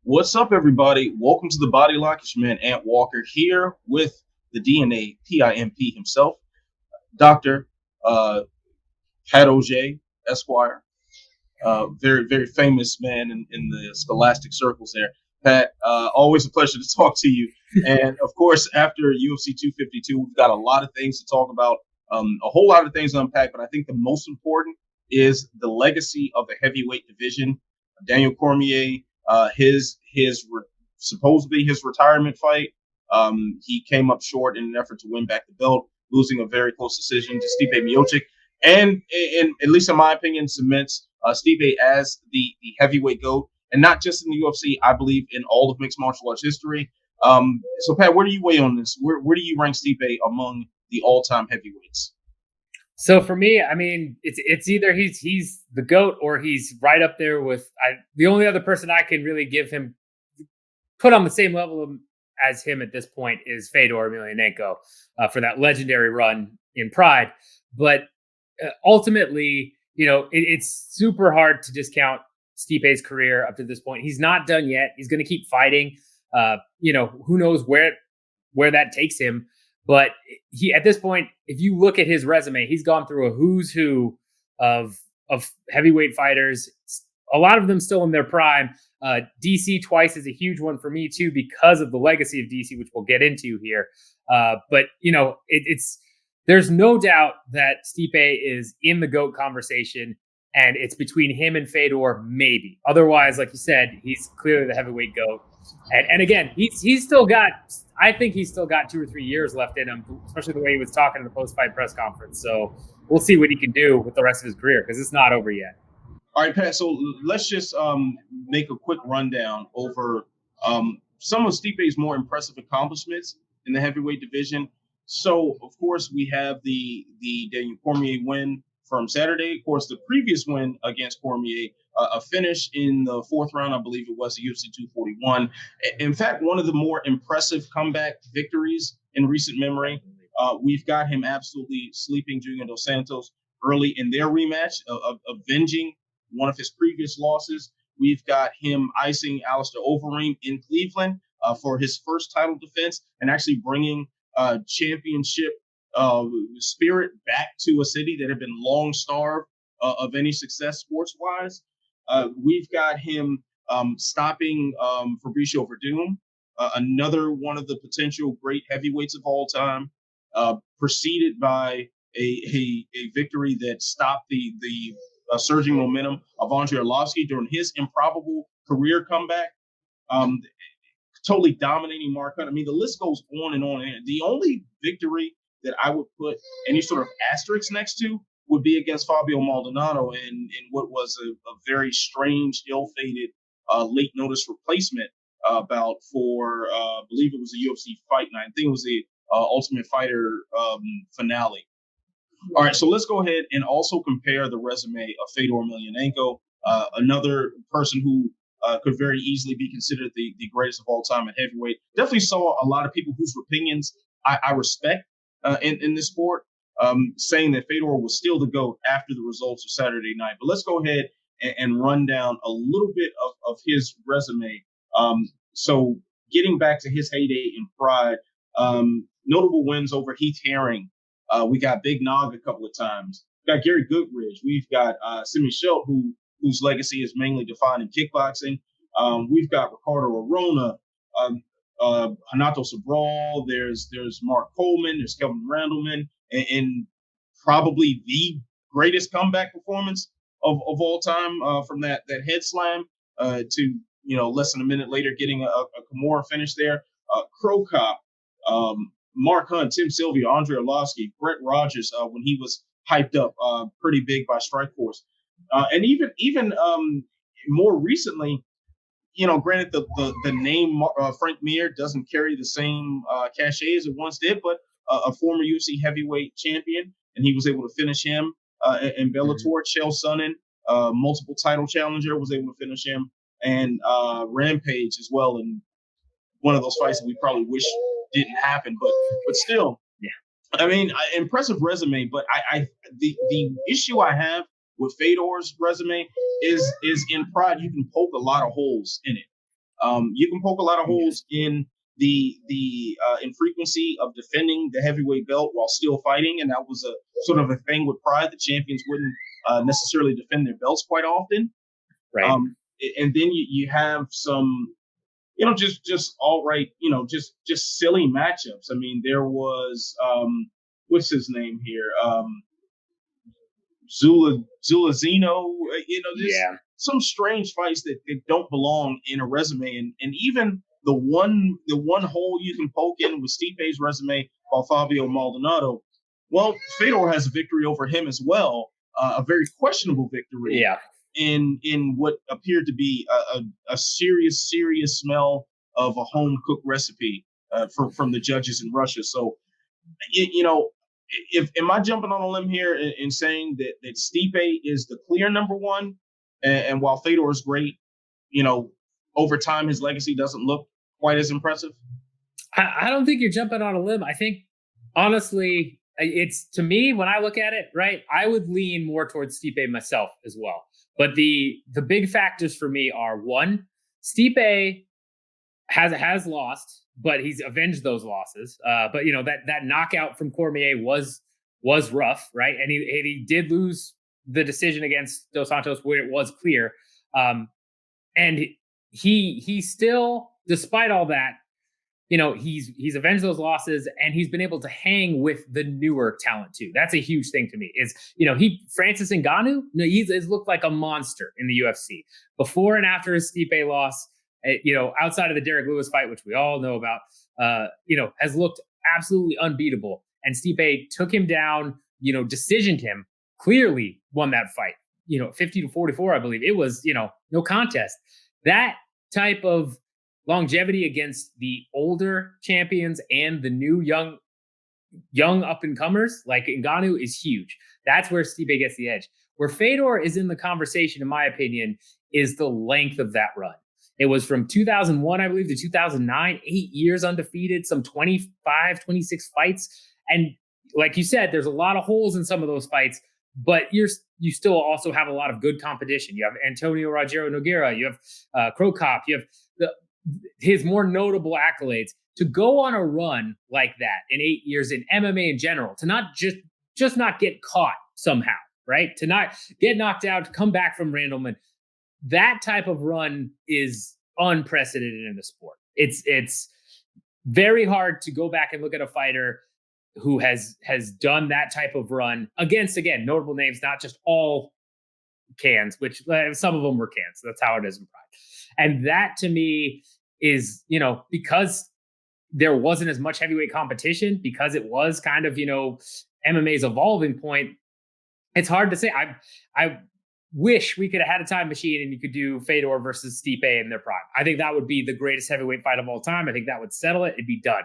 What's up, everybody? Welcome to the Body Lock. It's your man, Ant Walker, here with the DNA PIMP himself, Dr. Uh, Pat OJ, Esquire. Very, very famous man in the scholastic circles there. Pat, always a pleasure to talk to you. And of course, after UFC 252, we've got a lot of things to talk about, a whole lot of things to unpack. But I think the most important is the legacy of the heavyweight division. Daniel Cormier, supposedly his retirement fight. He came up short in an effort to win back the belt, losing a very close decision to Stipe Miocic, and at least in my opinion, cements Stipe as the heavyweight GOAT, and not just in the UFC. I believe in all of mixed martial arts history. So, Pat, where do you weigh on this? Where do you rank Stipe among the all-time heavyweights? So for me, I mean, it's either he's the GOAT or he's right up there with the only other person I can really put on the same level as him at this point is Fedor Emelianenko for that legendary run in Pride. But ultimately, it's super hard to discount Stipe's career up to this point. He's not done yet. He's going to keep fighting. Who knows where that takes him. But he, at this point, if you look at his resume, he's gone through a who's who of heavyweight fighters. A lot of them still in their prime. DC twice is a huge one for me too, because of the legacy of DC, which we'll get into here. But there's no doubt that Stipe is in the GOAT conversation, and it's between him and Fedor, maybe. Otherwise, like you said, he's clearly the heavyweight GOAT. And again, he's still got. I think he's still got 2 or 3 years left in him, especially the way he was talking in the post-fight press conference. So we'll see what he can do with the rest of his career, because it's not over yet. All right, Pat. So let's just make a quick rundown over some of Stipe's more impressive accomplishments in the heavyweight division. So, of course, we have the Daniel Cormier win from Saturday. Of course, the previous win against Cormier, a finish in the fourth round, I believe it was, the UFC 241. In fact, one of the more impressive comeback victories in recent memory. We've got him absolutely sleeping Junior Dos Santos early in their rematch, avenging one of his previous losses. We've got him icing Alistair Overeem in Cleveland for his first title defense, and actually bringing championship spirit back to a city that had been long starved of any success sports-wise. We've got him stopping Fabricio Verdum, another one of the potential great heavyweights of all time, preceded by a victory that stopped the surging momentum of Andrei Arlovski during his improbable career comeback. Totally dominating Mark Hunt. I mean, the list goes on and on. And the only victory that I would put any sort of asterisk next to would be against Fabio Maldonado in what was a very strange, ill-fated late notice replacement bout for, I believe it was a UFC Fight Night. I think it was the Ultimate Fighter finale. All right, so let's go ahead and also compare the resume of Fedor Emelianenko, another person who could very easily be considered the greatest of all time at heavyweight. Definitely saw a lot of people whose opinions I respect in this sport, saying that Fedor was still the GOAT after the results of Saturday night. But let's go ahead and run down a little bit of his resume. So getting back to his heyday in Pride, notable wins over Heath Herring. We got Big Nog a couple of times. We got Gary Goodridge. We've got Simi Schelt, whose legacy is mainly defined in kickboxing. We've got Ricardo Arona, Hanato Sobral. There's Mark Coleman. There's Kelvin Randleman, and probably the greatest comeback performance of all time from that head slam to less than a minute later getting a Kimura finish there. Crow Cop. Mark Hunt, Tim Sylvia, Andrei Arlovski, Brett Rogers when he was hyped up pretty big by Strikeforce. And even more recently, granted the name Frank Mir doesn't carry the same cachet as it once did, but a former UFC heavyweight champion, and he was able to finish him in Bellator. Chael Sonnen, multiple title challenger, was able to finish him, and Rampage as well in one of those fights that we probably wish didn't happen, but still, yeah. I mean, impressive resume. But the issue I have with Fedor's resume is in Pride you can poke a lot of holes in it. You can poke a lot of holes in the infrequency of defending the heavyweight belt while still fighting, and that was a sort of a thing with Pride. The champions wouldn't necessarily defend their belts quite often. Right. And then you have some, just all right, just silly matchups. I mean, there was what's his name here, Zulazino. Just some strange fights that don't belong in a resume, and even the one hole you can poke in with Stipe's resume while Fabio Maldonado. Well, Fedor has a victory over him as well, a very questionable victory. Yeah. In what appeared to be a serious smell of a home cooked recipe from the judges in Russia. So, if am I jumping on a limb here in saying that Stipe is the clear number one, and while Fedor is great, over time his legacy doesn't look quite as impressive? I don't think you're jumping on a limb. I think honestly, it's, to me, when I look at it, right, I would lean more towards Stipe myself as well. But the big factors for me are, one, Stipe has lost, but he's avenged those losses. But that knockout from Cormier was rough, right? And he did lose the decision against Dos Santos where it was clear. And he still, despite all that, he's avenged those losses, and he's been able to hang with the newer talent too. That's a huge thing to me. Francis Ngannou, he's looked like a monster in the UFC before and after his Stipe loss. Outside of the Derek Lewis fight, which we all know about, has looked absolutely unbeatable. And Stipe took him down, decisioned him, clearly won that fight, 50-44, I believe. It was, no contest. That type of longevity against the older champions and the new young up-and-comers like Ngannou is huge. That's where Stipe gets the edge. Where Fedor is in the conversation, in my opinion, is the length of that run. It was from 2001, I believe, to 2009, 8 years undefeated, some 25, 26 fights. And like you said, there's a lot of holes in some of those fights, but you still also have a lot of good competition. You have Antonio Rogério Nogueira, you have Crow Cop, you have his more notable accolades. To go on a run like that in 8 years in MMA in general, to not just not get caught somehow, right? To not get knocked out, to come back from Randleman. That type of run is unprecedented in the sport. It's very hard to go back and look at a fighter who has done that type of run against, again, notable names, not just all cans, which some of them were cans. So that's how it is in Pride. And that to me is, because there wasn't as much heavyweight competition, because it was kind of, MMA's evolving point, it's hard to say. I wish we could have had a time machine and you could do Fedor versus Stipe in their prime. I think that would be the greatest heavyweight fight of all time. I think that would settle it. It'd be done.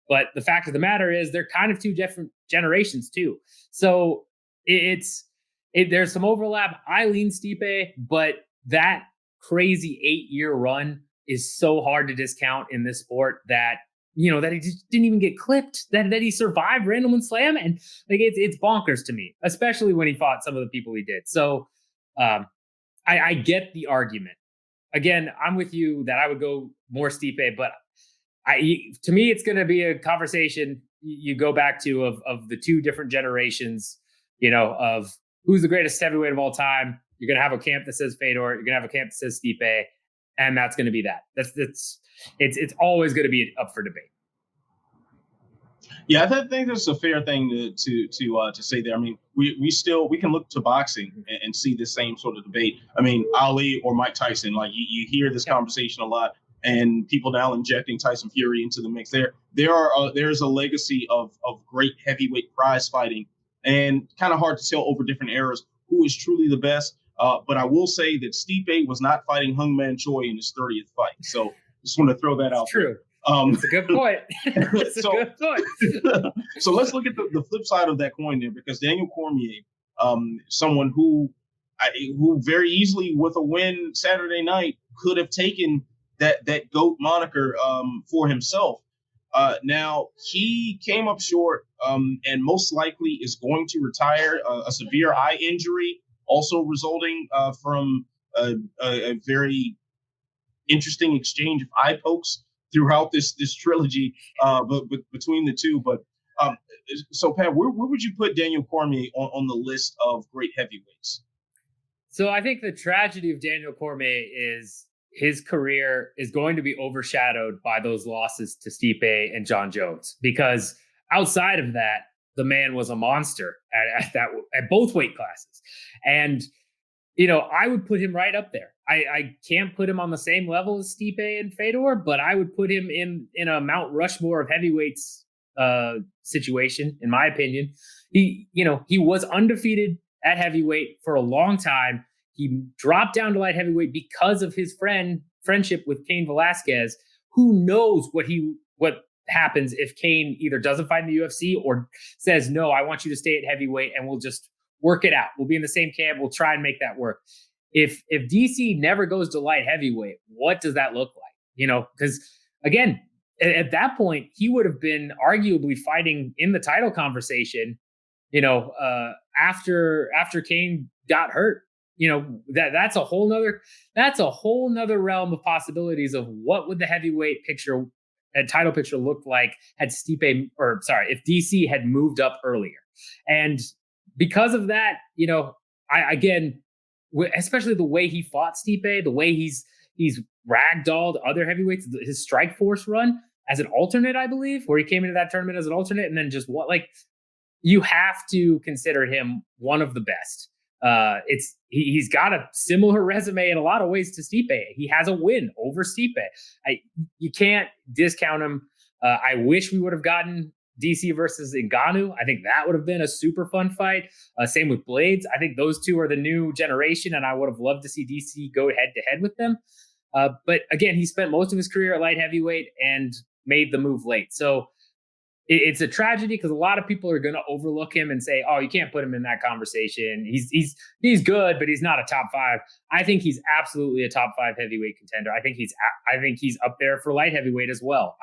But the fact of the matter is they're kind of two different generations too. So there's some overlap. I lean Stipe, but that crazy 8-year run is so hard to discount in this sport that he just didn't even get clipped, that he survived Randleman Slam. And it's bonkers to me, especially when he fought some of the people he did. So I get the argument. Again, I'm with you that I would go more Stipe, but to me, it's going to be a conversation you go back to of the two different generations, of who's the greatest heavyweight of all time. You're going to have a camp that says Fedor. You're going to have a camp that says Stipe, and that's going to be that. It's always going to be up for debate. Yeah, I think that's a fair thing to say there. I mean, we can look to boxing and see the same sort of debate. I mean, Ali or Mike Tyson, like you hear this conversation a lot, and people now injecting Tyson Fury into the mix. There's a legacy of great heavyweight prize fighting, and kind of hard to tell over different eras who is truly the best. But I will say that Stipe was not fighting Hung Man Choi in his 30th fight. So just want to throw that out. True. That's a good point. That's a good point. So let's look at the flip side of that coin there, because Daniel Cormier, someone who very easily with a win Saturday night could have taken that GOAT moniker for himself. Now he came up short and most likely is going to retire. A severe eye injury also resulting from a very interesting exchange of eye pokes throughout this trilogy, but between the two. But so Pat, where would you put Daniel Cormier on the list of great heavyweights? So I think the tragedy of Daniel Cormier is his career is going to be overshadowed by those losses to Stipe and John Jones, because outside of that, the man was a monster at both weight classes. And I would put him right up there. I can't put him on the same level as Stipe and Fedor, but I would put him in a Mount Rushmore of heavyweights situation, in my opinion. He was undefeated at heavyweight for a long time. He dropped down to light heavyweight because of his friendship with Cain Velasquez. Who knows what happens if Cain either doesn't fight in the UFC or says, no, I want you to stay at heavyweight and we'll just work it out. We'll be in the same camp. We'll try and make that work. If DC never goes to light heavyweight, what does that look like? Because again, at that point, he would have been arguably fighting in the title conversation, after Cain got hurt. That's a whole nother realm of possibilities of what would the heavyweight picture and title picture look like had if DC had moved up earlier. And because of that, especially the way he fought Stipe, the way he's ragdolled other heavyweights, his Strike Force run as an alternate, I believe, where he came into that tournament as an alternate and then just you have to consider him one of the best. He's got a similar resume in a lot of ways to Stipe. He has a win over Stipe. You can't discount him. I wish we would have gotten DC versus Ngannou. I think that would have been a super fun fight. Same with Blades. I think those two are the new generation, and I would have loved to see DC go head to head with them. But again, he spent most of his career at light heavyweight and made the move late. So it's a tragedy because a lot of people are going to overlook him and say, "Oh, you can't put him in that conversation. He's good, but he's not a top 5." I think he's absolutely a top 5 heavyweight contender. I think he's up there for light heavyweight as well.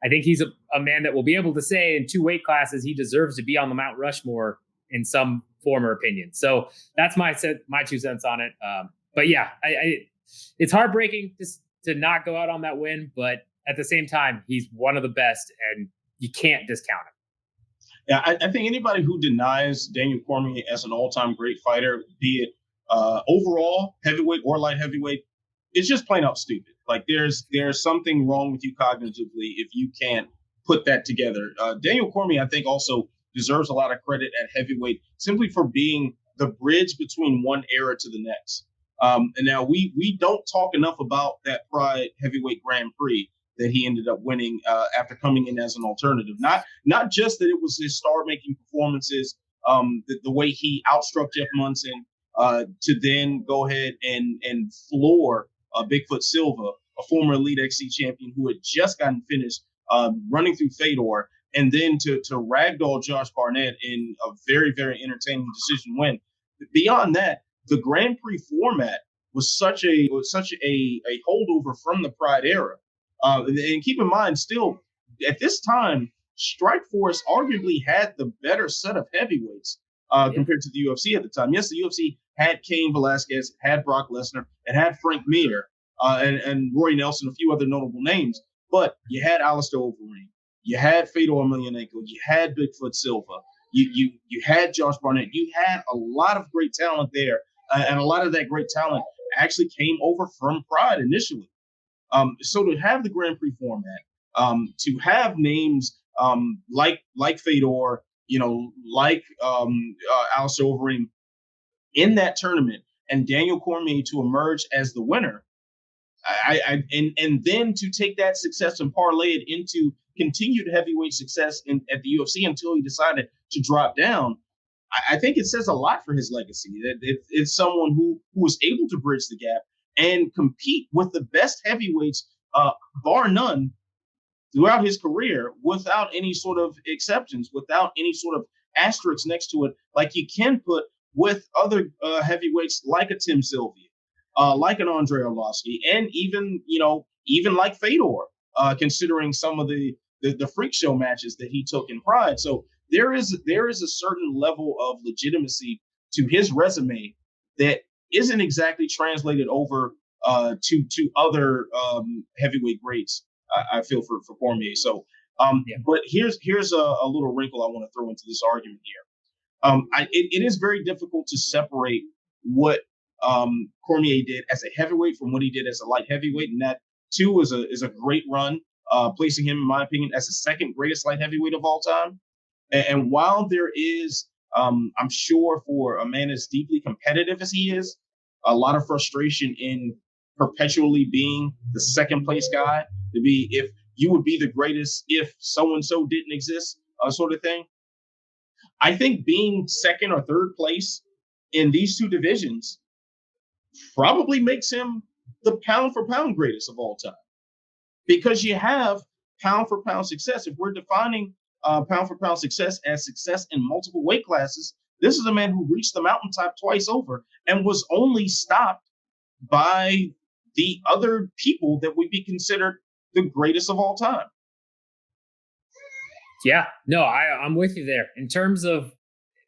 I think he's a man that will be able to say in 2 weight classes he deserves to be on the Mount Rushmore in some form or opinion. So that's my 2 cents on it. But yeah, it's heartbreaking to not go out on that win, but at the same time, he's one of the best and you can't discount him. Yeah, I think anybody who denies Daniel Cormier as an all-time great fighter, be it overall heavyweight or light heavyweight, it's just plain out stupid. Like there's something wrong with you cognitively if you can't put that together. Daniel Cormier, I think, also deserves a lot of credit at heavyweight simply for being the bridge between one era to the next. And now we don't talk enough about that Pride Heavyweight Grand Prix that he ended up winning after coming in as an alternative. Not just that it was his star-making performances, the way he outstruck Jeff Munson to then go ahead and floor Bigfoot Silva, a former Elite XC champion who had just gotten finished running through Fedor, and then to ragdoll Josh Barnett in a very, very entertaining decision win. Beyond that, the Grand Prix format was such a holdover from the Pride era. And keep in mind, still at this time, Strikeforce arguably had the better set of heavyweights compared to the UFC at the time. Yes, the UFC had Cain Velasquez, had Brock Lesnar, it had Frank Mir, and Roy Nelson, a few other notable names. But you had Alistair Overeem, you had Fedor Emelianenko, you had Bigfoot Silva, you had Josh Barnett. You had a lot of great talent there, and a lot of that great talent actually came over from Pride initially. So to have the Grand Prix format, to have names like Fedor, like Alistair Overeem in that tournament, and Daniel Cormier to emerge as the winner, and then to take that success and parlay it into continued heavyweight success at the UFC until he decided to drop down. I think it says a lot for his legacy. That it's someone who was able to bridge the gap and compete with the best heavyweights, bar none, throughout his career without any sort of exceptions, without any sort of asterisks next to it, like you can put with other heavyweights like a Tim Sylvia, like an Andrei Arlovsky, and even like Fedor, considering some of the freak show matches that he took in Pride. So there is a certain level of legitimacy to his resume that isn't exactly translated over to other heavyweight greats. I feel for Cormier. So, but here's a little wrinkle I want to throw into this argument here. It is very difficult to separate what Cormier did as a heavyweight from what he did as a light heavyweight, and that too is a great run, placing him, in my opinion, as the second greatest light heavyweight of all time. And while there is, I'm sure for a man as deeply competitive as he is, a lot of frustration in perpetually being the second place guy, to be, if you would be the greatest if so-and-so didn't exist, sort of thing. I think being second or third place in these two divisions probably makes him the pound for pound greatest of all time, because you have pound for pound success. If we're defining pound for pound success as success in multiple weight classes, this is a man who reached the mountaintop twice over and was only stopped by the other people that would be considered the greatest of all time. Yeah, no, I'm with you there. In terms of,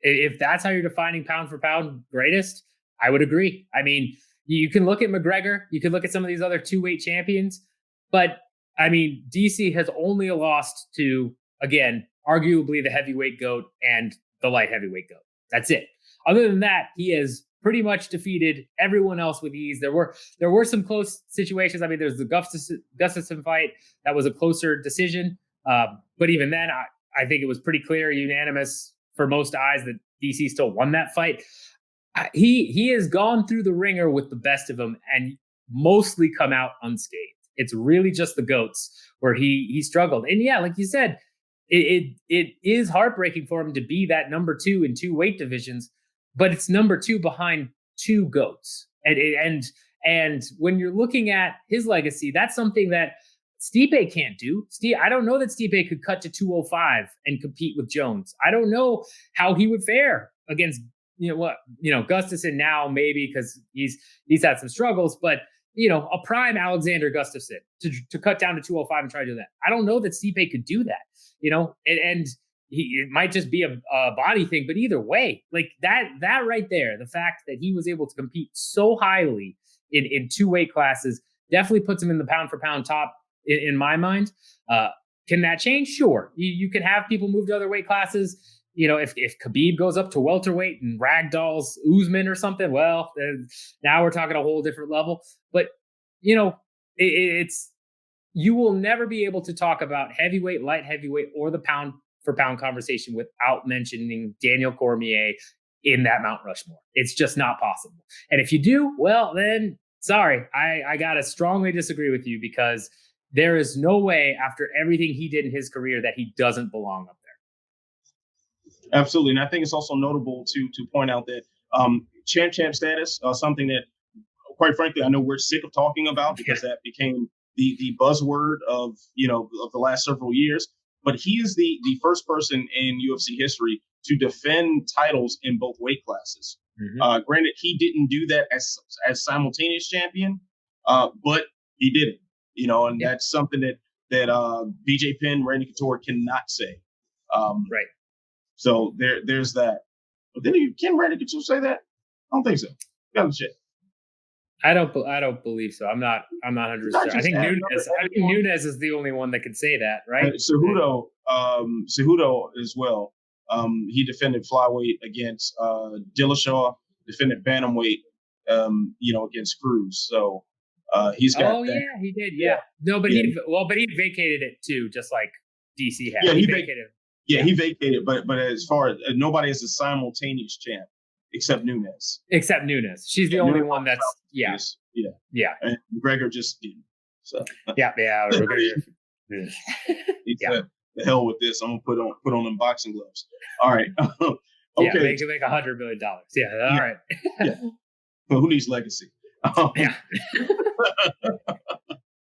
if that's how you're defining pound for pound greatest, I would agree. I mean, you can look at McGregor, you can look at some of these other 2-weight champions, but I mean, DC has only lost to, again, arguably the heavyweight GOAT and the light heavyweight GOAT. That's it. Other than that, he has pretty much defeated everyone else with ease. There were some close situations. I mean, there's the Gustafsson fight. That was a closer decision. But even then, I think it was pretty clear, unanimous for most eyes, that DC still won that fight. He has gone through the ringer with the best of them and mostly come out unscathed. It's really just the GOATs where he struggled. And yeah, like you said, it is heartbreaking for him to be that number 2 in 2 weight divisions, but it's number 2 behind 2 GOATs. And when you're looking at his legacy, that's something that Stipe can't do. I don't know that Stipe could cut to 205 and compete with Jones. I don't know how he would fare against, Gustafsson now, maybe because he's had some struggles, but a prime Alexander Gustafsson to cut down to 205 and try to do that. I don't know that Stipe could do that, and it might just be a body thing, but either way, like that right there, the fact that he was able to compete so highly in 2 weight classes definitely puts him in the pound for pound top in my mind. Can that change? Sure. You can have people move to other weight classes. If Khabib goes up to welterweight and ragdolls Usman or something, well, now we're talking a whole different level. But, it's you will never be able to talk about heavyweight, light heavyweight, or the pound for pound conversation without mentioning Daniel Cormier in that Mount Rushmore. It's just not possible. And if you do, well, then sorry, I got to strongly disagree with you, because there is no way, after everything he did in his career, that he doesn't belong up there. Absolutely. And I think it's also notable to point out that champ status, something that, quite frankly, I know we're sick of talking about, because that became the buzzword of the last several years. But he is the first person in UFC history to defend titles in both weight classes. Mm-hmm. Granted, he didn't do that as simultaneous champion, but he did it. And that's something that BJ Penn, Randy Couture cannot say. Right. So there's that. But then can Randy Couture say that? I don't think so. Gotta check. I don't believe so. I'm not 100%. I think Nunes is the only one that can say that, right? Cejudo as well. He defended flyweight against Dillashaw, defended bantamweight, against Cruz. So he's got. Oh yeah, he did. Yeah. No, but he vacated it too, just like DC had. Yeah, he vacated. Yeah, he vacated, but as far as nobody is a simultaneous champ except Nunes. She's the only one that's yeah. And McGregor just didn't. So yeah. He said, "The hell with this! I'm gonna put on them boxing gloves." All right. Okay. Yeah, make $100 million. Yeah. All right. Yeah. Well, who needs legacy? Yeah.